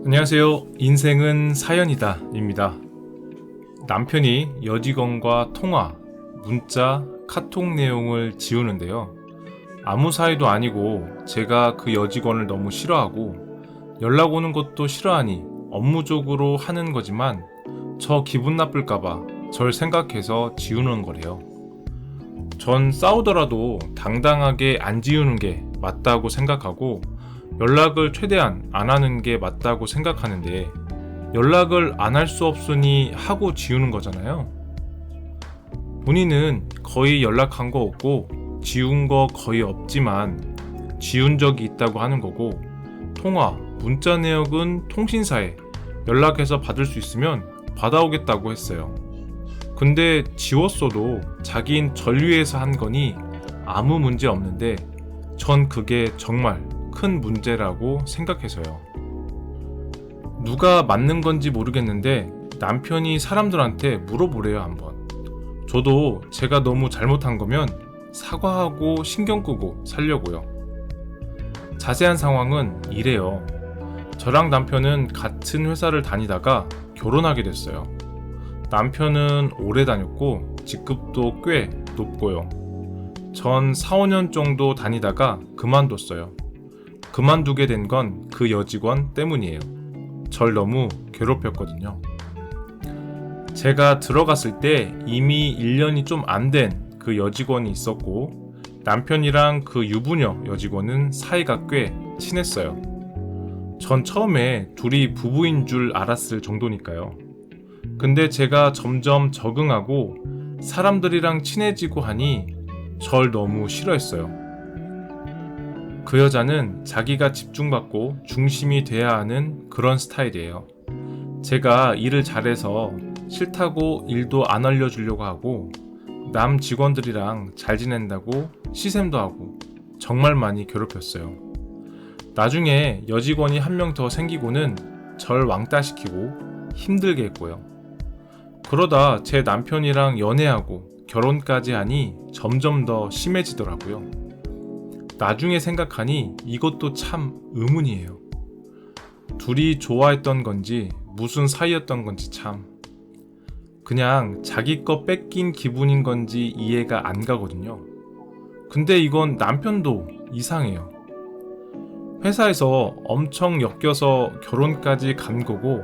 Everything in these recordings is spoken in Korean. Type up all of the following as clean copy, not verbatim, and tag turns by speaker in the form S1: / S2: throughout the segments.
S1: 안녕하세요. 인생은 사연이다 입니다. 남편이 여직원과 통화, 문자, 카톡 내용을 지우는데요. 아무 사이도 아니고 제가 그 여직원을 너무 싫어하고 연락 오는 것도 싫어하니 업무적으로 하는 거지만 저 기분 나쁠까봐 절 생각해서 지우는 거래요. 전 싸우더라도 당당하게 안 지우는 게 맞다고 생각하고 연락을 최대한 안 하는 게 맞다고 생각하는데 연락을 안 할 수 없으니 하고 지우는 거잖아요. 본인은 거의 연락한 거 없고 지운 거 거의 없지만 지운 적이 있다고 하는 거고 통화, 문자 내역은 통신사에 연락해서 받을 수 있으면 받아오겠다고 했어요. 근데 지웠어도 자긴 절 위해서 한 거니 아무 문제 없는데 전 그게 정말 큰 문제라고 생각해서요. 누가 맞는 건지 모르겠는데 남편이 사람들한테 물어보래요 한번. 저도 제가 너무 잘못한 거면 사과하고 신경 끄고 살려고요. 자세한 상황은 이래요. 저랑 남편은 같은 회사를 다니다가 결혼하게 됐어요. 남편은 오래 다녔고 직급도 꽤 높고요. 전 4, 5년 정도 다니다가 그만뒀어요. 그만두게 된 건 그 여직원 때문이에요. 절 너무 괴롭혔거든요. 제가 들어갔을 때 이미 1년이 좀 안 된 그 여직원이 있었고 남편이랑 그 유부녀 여직원은 사이가 꽤 친했어요. 전 처음에 둘이 부부인 줄 알았을 정도니까요. 근데 제가 점점 적응하고 사람들이랑 친해지고 하니 절 너무 싫어했어요. 그 여자는 자기가 집중받고 중심이 돼야 하는 그런 스타일이에요. 제가 일을 잘해서 싫다고 일도 안 알려주려고 하고 남 직원들이랑 잘 지낸다고 시샘도 하고 정말 많이 괴롭혔어요. 나중에 여직원이 한 명 더 생기고는 절 왕따시키고 힘들게 했고요. 그러다 제 남편이랑 연애하고 결혼까지 하니 점점 더 심해지더라고요. 나중에 생각하니 이것도 참 의문이에요. 둘이 좋아했던 건지 무슨 사이였던 건지 참 그냥 자기 거 뺏긴 기분인 건지 이해가 안 가거든요. 근데 이건 남편도 이상해요. 회사에서 엄청 엮여서 결혼까지 간 거고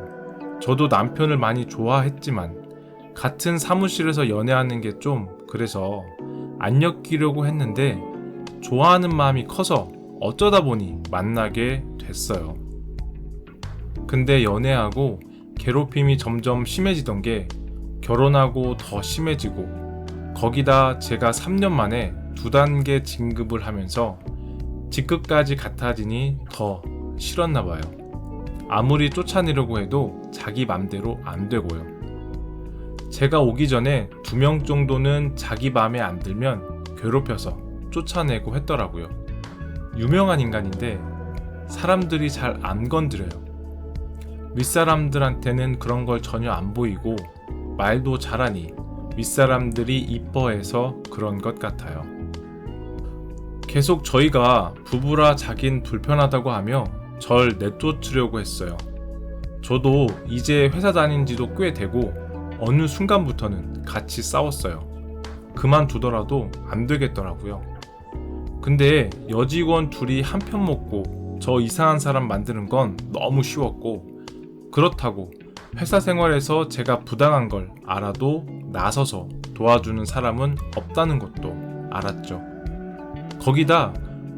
S1: 저도 남편을 많이 좋아했지만 같은 사무실에서 연애하는 게 좀 그래서 안 엮이려고 했는데 좋아하는 마음이 커서 어쩌다 보니 만나게 됐어요. 근데 연애하고 괴롭힘이 점점 심해지던 게 결혼하고 더 심해지고 거기다 제가 3년 만에 2단계 진급을 하면서 직급까지 같아지니 더 싫었나 봐요. 아무리 쫓아내려고 해도 자기 맘대로 안 되고요. 제가 오기 전에 2명 정도는 자기 맘에 안 들면 괴롭혀서 쫓아내고 했더라고요. 유명한 인간인데 사람들이 잘 안 건드려요. 윗사람들한테는 그런 걸 전혀 안 보이고 말도 잘하니 윗사람들이 이뻐해서 그런 것 같아요. 계속 저희가 부부라 자긴 불편하다고 하며 절 내쫓으려고 했어요. 저도 이제 회사 다닌 지도 꽤 되고 어느 순간부터는 같이 싸웠어요. 그만두더라도 안 되겠더라고요. 근데 여직원 둘이 한 편 먹고 저 이상한 사람 만드는 건 너무 쉬웠고 그렇다고 회사 생활에서 제가 부당한 걸 알아도 나서서 도와주는 사람은 없다는 것도 알았죠. 거기다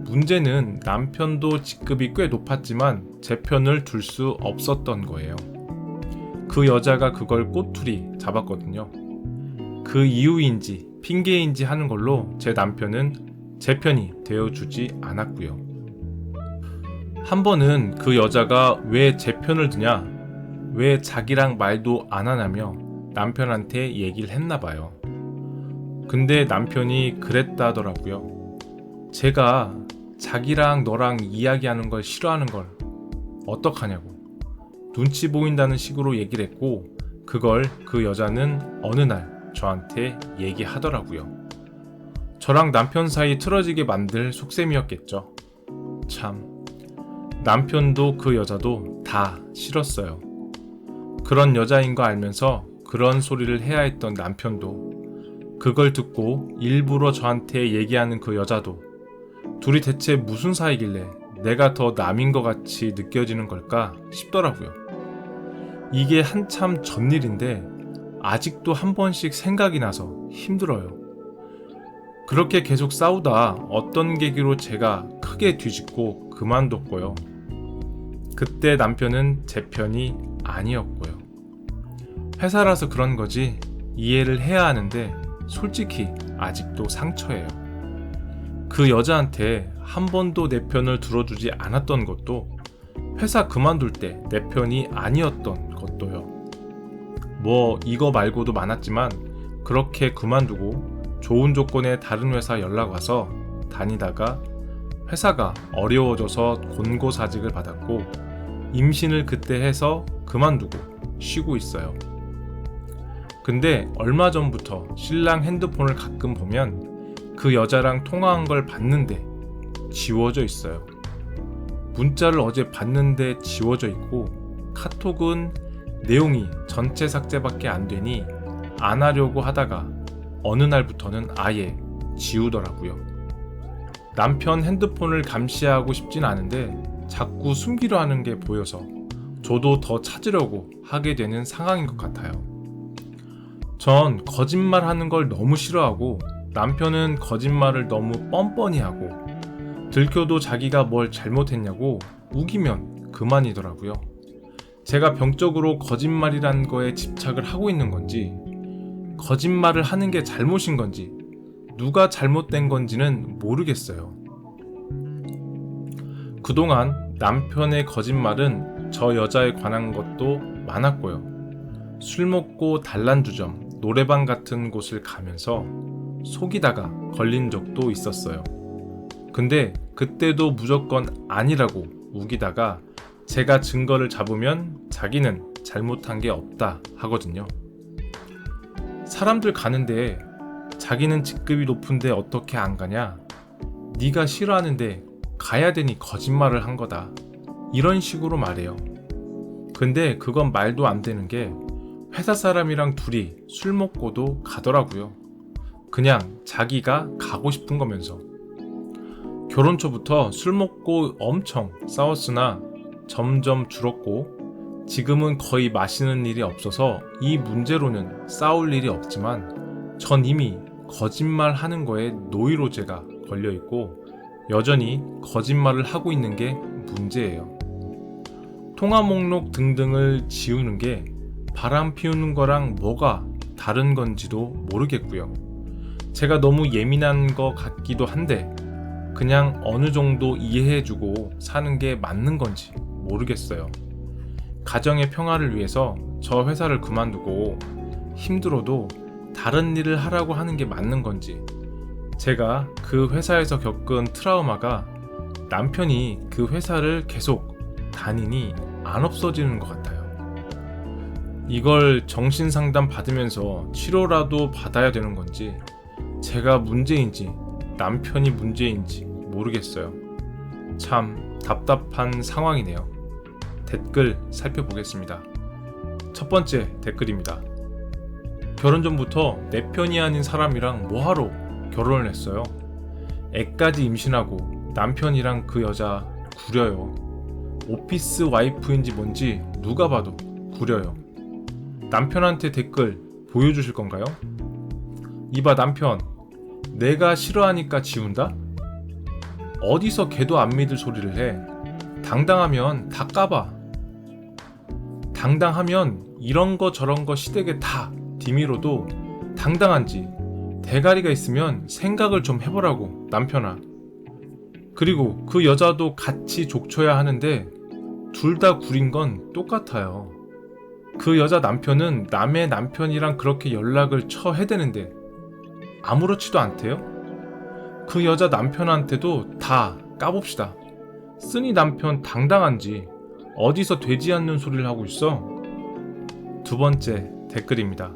S1: 문제는 남편도 직급이 꽤 높았지만 제 편을 둘 수 없었던 거예요. 그 여자가 그걸 꼬투리 잡았거든요. 그 이유인지 핑계인지 하는 걸로 제 남편은 제 편이 되어주지 않았고요. 한 번은 그 여자가 왜 제 편을 드냐, 왜 자기랑 말도 안 하냐며 남편한테 얘기를 했나 봐요. 근데 남편이 그랬다더라고요. 제가 자기랑 너랑 이야기하는 걸 싫어하는 걸 어떡하냐고 눈치 보인다는 식으로 얘기를 했고 그걸 그 여자는 어느 날 저한테 얘기하더라고요. 저랑 남편 사이 틀어지게 만들 속셈이었겠죠. 참, 남편도 그 여자도 다 싫었어요. 그런 여자인 거 알면서 그런 소리를 해야 했던 남편도, 그걸 듣고 일부러 저한테 얘기하는 그 여자도, 둘이 대체 무슨 사이길래 내가 더 남인 것 같이 느껴지는 걸까 싶더라고요. 이게 한참 전 일인데 아직도 한 번씩 생각이 나서 힘들어요. 그렇게 계속 싸우다 어떤 계기로 제가 크게 뒤집고 그만뒀고요. 그때 남편은 제 편이 아니었고요. 회사라서 그런 거지 이해를 해야 하는데 솔직히 아직도 상처예요. 그 여자한테 한 번도 내 편을 들어주지 않았던 것도, 회사 그만둘 때 내 편이 아니었던 것도요. 뭐 이거 말고도 많았지만 그렇게 그만두고 좋은 조건의 다른 회사 연락 와서 다니다가 회사가 어려워져서 권고사직을 받았고 임신을 그때 해서 그만두고 쉬고 있어요. 근데 얼마 전부터 신랑 핸드폰을 가끔 보면 그 여자랑 통화한 걸 봤는데 지워져 있어요. 문자를 어제 봤는데 지워져 있고 카톡은 내용이 전체 삭제밖에 안 되니 안 하려고 하다가 어느 날부터는 아예 지우더라고요. 남편 핸드폰을 감시하고 싶진 않은데 자꾸 숨기려 하는 게 보여서 저도 더 찾으려고 하게 되는 상황인 것 같아요. 전 거짓말 하는 걸 너무 싫어하고 남편은 거짓말을 너무 뻔뻔히 하고 들켜도 자기가 뭘 잘못했냐고 우기면 그만이더라고요. 제가 병적으로 거짓말이란 거에 집착을 하고 있는 건지, 거짓말을 하는 게 잘못인 건지, 누가 잘못된 건지는 모르겠어요. 그동안 남편의 거짓말은 저 여자에 관한 것도 많았고요. 술 먹고 단란주점, 노래방 같은 곳을 가면서 속이다가 걸린 적도 있었어요. 근데 그때도 무조건 아니라고 우기다가 제가 증거를 잡으면 자기는 잘못한 게 없다 하거든요. 사람들 가는데 자기는 직급이 높은데 어떻게 안 가냐? 네가 싫어하는데 가야 되니 거짓말을 한 거다. 이런 식으로 말해요. 근데 그건 말도 안 되는 게 회사 사람이랑 둘이 술 먹고도 가더라고요. 그냥 자기가 가고 싶은 거면서. 결혼 초부터 술 먹고 엄청 싸웠으나 점점 줄었고 지금은 거의 마시는 일이 없어서 이 문제로는 싸울 일이 없지만 전 이미 거짓말 하는 거에 노이로제가 걸려있고 여전히 거짓말을 하고 있는 게 문제예요. 통화 목록 등등을 지우는 게 바람 피우는 거랑 뭐가 다른 건지도 모르겠고요. 제가 너무 예민한 거 같기도 한데 그냥 어느 정도 이해해주고 사는 게 맞는 건지 모르겠어요. 가정의 평화를 위해서 저 회사를 그만두고 힘들어도 다른 일을 하라고 하는 게 맞는 건지, 제가 그 회사에서 겪은 트라우마가 남편이 그 회사를 계속 다니니 안 없어지는 것 같아요. 이걸 정신상담 받으면서 치료라도 받아야 되는 건지, 제가 문제인지 남편이 문제인지 모르겠어요. 참 답답한 상황이네요. 댓글 살펴보겠습니다. 첫 번째 댓글입니다. 결혼 전부터 내 편이 아닌 사람이랑 뭐하러 결혼을 했어요. 애까지 임신하고 남편이랑 그 여자 구려요. 오피스 와이프인지 뭔지 누가 봐도 구려요. 남편한테 댓글 보여주실 건가요? 이봐 남편, 내가 싫어하니까 지운다? 어디서 걔도 안 믿을 소리를 해. 당당하면 다 까봐. 당당하면 이런 거 저런 거 시댁에 다 디미로도 당당한지 대가리가 있으면 생각을 좀 해보라고 남편아. 그리고 그 여자도 같이 족쳐야 하는데 둘 다 구린 건 똑같아요. 그 여자 남편은 남의 남편이랑 그렇게 연락을 해대는데 아무렇지도 않대요? 그 여자 남편한테도 다 까봅시다. 쓰니 남편 당당한지 어디서 되지 않는 소리를 하고 있어? 두 번째 댓글입니다.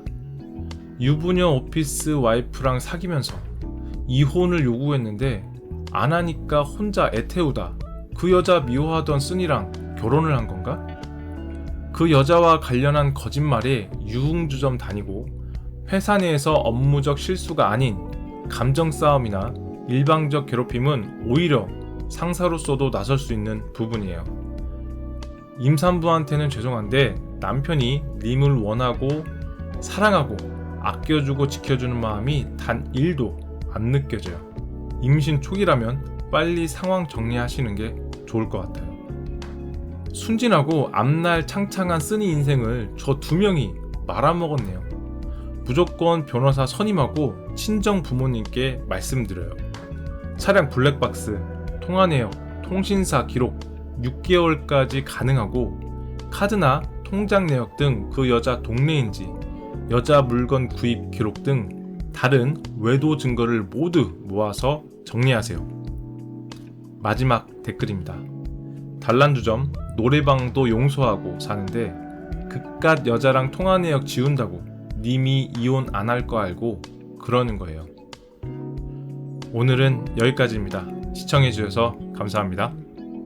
S1: 유부녀 오피스 와이프랑 사귀면서 이혼을 요구했는데 안 하니까 혼자 애태우다 그 여자 미워하던 쓰니랑 결혼을 한 건가? 그 여자와 관련한 거짓말에 유흥주점 다니고 회사 내에서 업무적 실수가 아닌 감정 싸움이나 일방적 괴롭힘은 오히려 상사로서도 나설 수 있는 부분이에요. 임산부한테는 죄송한데 남편이 님을 원하고 사랑하고 아껴주고 지켜주는 마음이 단 1도 안 느껴져요. 임신 초기라면 빨리 상황 정리하시는 게 좋을 것 같아요. 순진하고 앞날 창창한 쓰니 인생을 저 2명이 말아먹었네요. 무조건 변호사 선임하고 친정 부모님께 말씀드려요. 차량 블랙박스, 통화 내역, 통신사 기록 6개월까지 가능하고 카드나 통장 내역 등 그 여자 동네인지 여자 물건 구입 기록 등 다른 외도 증거를 모두 모아서 정리하세요. 마지막 댓글입니다. 단란주점 노래방도 용서하고 사는데 그깟 여자랑 통화 내역 지운다고 님이 이혼 안 할 거 알고 그러는 거예요. 오늘은 여기까지입니다. 시청해주셔서 감사합니다.